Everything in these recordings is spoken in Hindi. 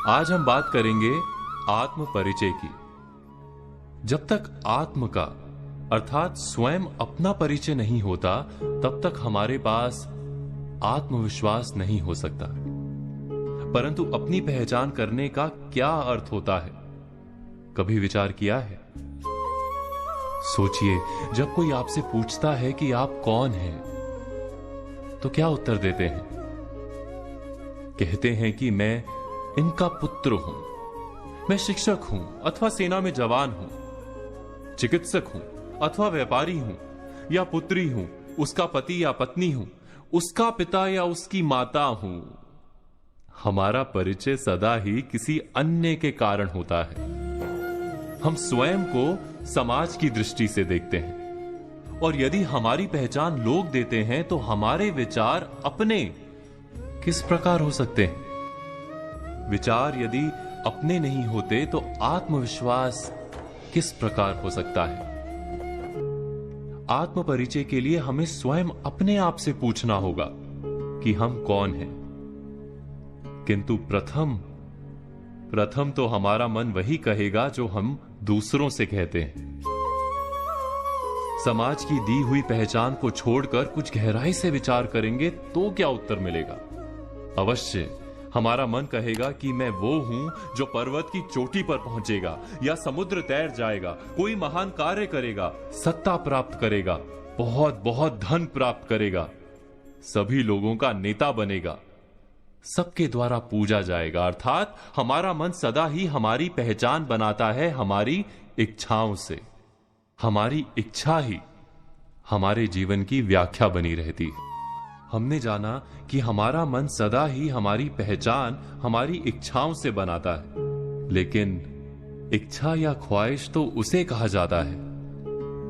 आज हम बात करेंगे आत्म परिचय की। जब तक आत्म का अर्थात स्वयं अपना परिचय नहीं होता, तब तक हमारे पास आत्मविश्वास नहीं हो सकता। परंतु अपनी पहचान करने का क्या अर्थ होता है, कभी विचार किया है? सोचिए, जब कोई आपसे पूछता है कि आप कौन हैं, तो क्या उत्तर देते हैं? कहते हैं कि मैं इनका पुत्र हूं, मैं शिक्षक हूं अथवा सेना में जवान हूं, चिकित्सक हूं अथवा व्यापारी हूं, या पुत्री हूं, उसका पति या पत्नी हूं, उसका पिता या उसकी माता हूं। हमारा परिचय सदा ही किसी अन्य के कारण होता है। हम स्वयं को समाज की दृष्टि से देखते हैं, और यदि हमारी पहचान लोग देते हैं तो हमारे विचार अपने किस प्रकार हो सकते हैं? विचार यदि अपने नहीं होते तो आत्मविश्वास किस प्रकार हो सकता है? आत्म परिचय के लिए हमें स्वयं अपने आप से पूछना होगा कि हम कौन हैं। किंतु प्रथम तो हमारा मन वही कहेगा जो हम दूसरों से कहते हैं। समाज की दी हुई पहचान को छोड़कर कुछ गहराई से विचार करेंगे तो क्या उत्तर मिलेगा? अवश्य हमारा मन कहेगा कि मैं वो हूं जो पर्वत की चोटी पर पहुंचेगा या समुद्र तैर जाएगा, कोई महान कार्य करेगा, सत्ता प्राप्त करेगा, बहुत बहुत धन प्राप्त करेगा, सभी लोगों का नेता बनेगा, सबके द्वारा पूजा जाएगा। अर्थात हमारा मन सदा ही हमारी पहचान बनाता है हमारी इच्छाओं से। हमारी इच्छा ही हमारे जीवन की व्याख्या बनी रहती है। हमने जाना कि हमारा मन सदा ही हमारी पहचान हमारी इच्छाओं से बनाता है, लेकिन इच्छा या ख्वाहिश तो उसे कहा जाता है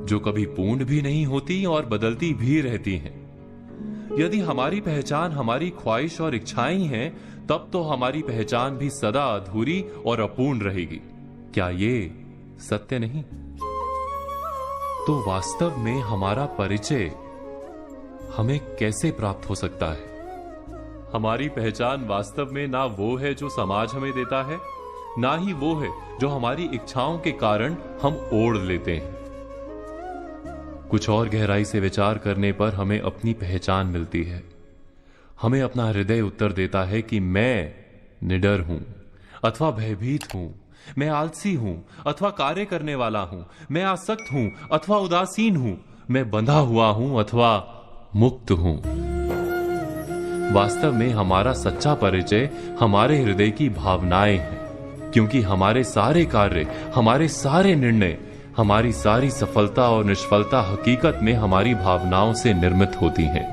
जो कभी पूर्ण भी नहीं होती और बदलती भी रहती हैं। यदि हमारी पहचान हमारी ख्वाहिश और इच्छाएं हैं, तब तो हमारी पहचान भी सदा अधूरी और अपूर्ण रहेगी। क्या ये सत्य नहीं? तो वास्तव में हमारा परिचय हमें कैसे प्राप्त हो सकता है? हमारी पहचान वास्तव में ना वो है जो समाज हमें देता है, ना ही वो है जो हमारी इच्छाओं के कारण हम ओढ़ लेते हैं। कुछ और गहराई से विचार करने पर हमें अपनी पहचान मिलती है। हमें अपना हृदय उत्तर देता है कि मैं निडर हूं अथवा भयभीत हूं, मैं आलसी हूं अथवा कार्य करने वाला हूं, मैं आसक्त हूं अथवा उदासीन हूं, मैं बंधा हुआ हूं अथवा मुक्त हूं। वास्तव में हमारा सच्चा परिचय हमारे हृदय की भावनाएं हैं, क्योंकि हमारे सारे कार्य, हमारे सारे निर्णय, हमारी सारी सफलता और निष्फलता हकीकत में हमारी भावनाओं से निर्मित होती हैं।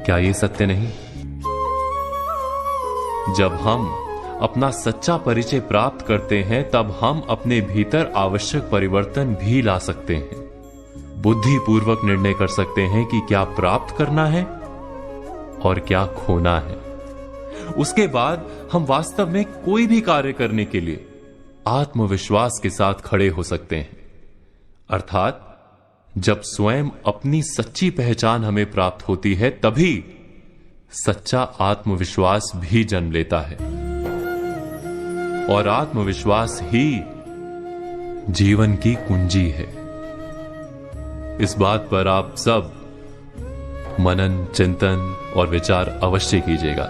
क्या ये सत्य नहीं? जब हम अपना सच्चा परिचय प्राप्त करते हैं, तब हम अपने भीतर आवश्यक परिवर्तन भी ला सकते हैं। बुद्धिपूर्वक निर्णय कर सकते हैं कि क्या प्राप्त करना है और क्या खोना है। उसके बाद हम वास्तव में कोई भी कार्य करने के लिए आत्मविश्वास के साथ खड़े हो सकते हैं। अर्थात जब स्वयं अपनी सच्ची पहचान हमें प्राप्त होती है, तभी सच्चा आत्मविश्वास भी जन्म लेता है, और आत्मविश्वास ही जीवन की कुंजी है। इस बात पर आप सब मनन, चिंतन और विचार अवश्य कीजिएगा।